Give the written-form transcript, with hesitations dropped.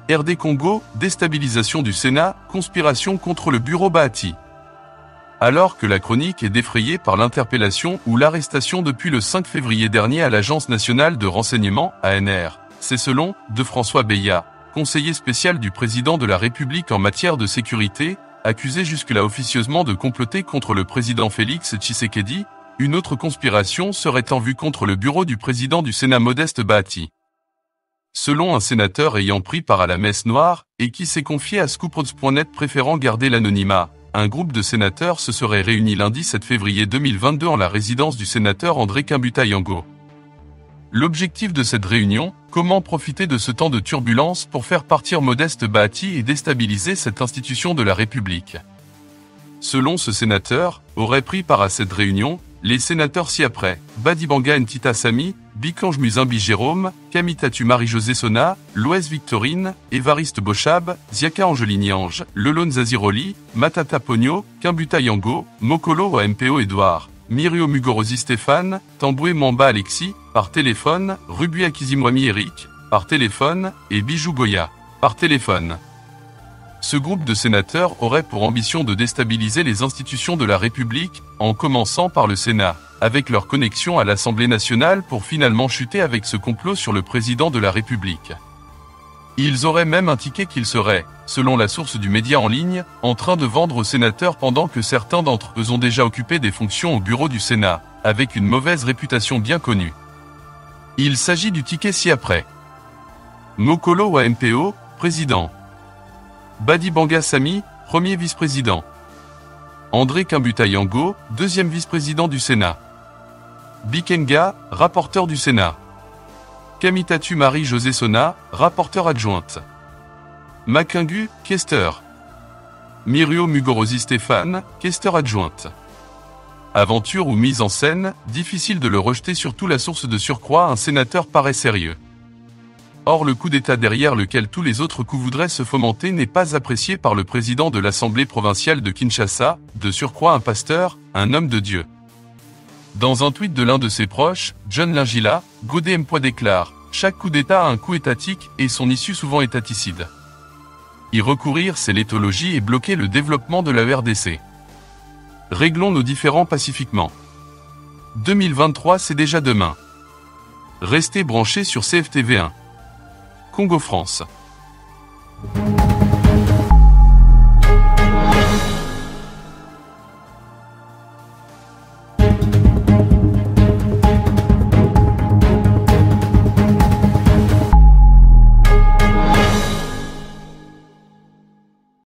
RD Congo, déstabilisation du Sénat, conspiration contre le bureau Bahati. Alors que la chronique est défrayée par l'interpellation ou l'arrestation depuis le 5 février dernier à l'Agence nationale de renseignement, ANR, c'est selon de François Beya, conseiller spécial du président de la République en matière de sécurité, accusé jusque-là officieusement de comploter contre le président Félix Tshisekedi, une autre conspiration serait en vue contre le bureau du président du Sénat Modeste Bahati. Selon un sénateur ayant pris part à la messe noire, et qui s'est confié à ScoopRoads.net préférant garder l'anonymat, un groupe de sénateurs se serait réuni lundi 7 février 2022 en la résidence du sénateur André Kimbuta-Yango. L'objectif de cette réunion, comment profiter de ce temps de turbulence pour faire partir Modeste Bahati et déstabiliser cette institution de la République. Selon ce sénateur, auraient pris part à cette réunion, les sénateurs ci-après, Badibanga Ntita Sami, Bikange Muzimbi Jérôme, Kamitatu Marie-Josée Sona, Loès Victorine, Évariste Bochab, Ziaka Angeline Ange, Lelone Zaziroli, Matata Pogno, Kimbuta-Yango, Mokolo MPO Edouard, Mirio Mugorosi Stéphane, Tamboué Mamba Alexis, par téléphone, Ruby Akizimwami Eric, par téléphone, et Bijou Goya, par téléphone. Ce groupe de sénateurs aurait pour ambition de déstabiliser les institutions de la République, en commençant par le Sénat, avec leur connexion à l'Assemblée nationale pour finalement chuter avec ce complot sur le président de la République. Ils auraient même indiqué qu'ils seraient, selon la source du média en ligne, en train de vendre aux sénateurs pendant que certains d'entre eux ont déjà occupé des fonctions au bureau du Sénat, avec une mauvaise réputation bien connue. Il s'agit du ticket ci-après. Mokolo MPO, président. Badibanga Sami, premier vice-président. André Kimbuta-Yango, deuxième vice-président du Sénat. Bikenga, rapporteur du Sénat. Kamitatu Marie-Josée Sona, rapporteur adjointe. Makingu, questeur. Mirio Mugorosi Stéphane, questeur adjointe. Aventure ou mise en scène, difficile de le rejeter, surtout la source de surcroît, un sénateur paraît sérieux. Or le coup d'État derrière lequel tous les autres coups voudraient se fomenter n'est pas apprécié par le président de l'Assemblée provinciale de Kinshasa, de surcroît un pasteur, un homme de Dieu. Dans un tweet de l'un de ses proches, John Lingila, Godé Mpoix déclare « Chaque coup d'État a un coût étatique et son issue souvent étaticide. Y recourir, c'est l'éthologie et bloquer le développement de la RDC. Réglons nos différends pacifiquement. 2023, c'est déjà demain. Restez branchés sur CFTV1. Congo France.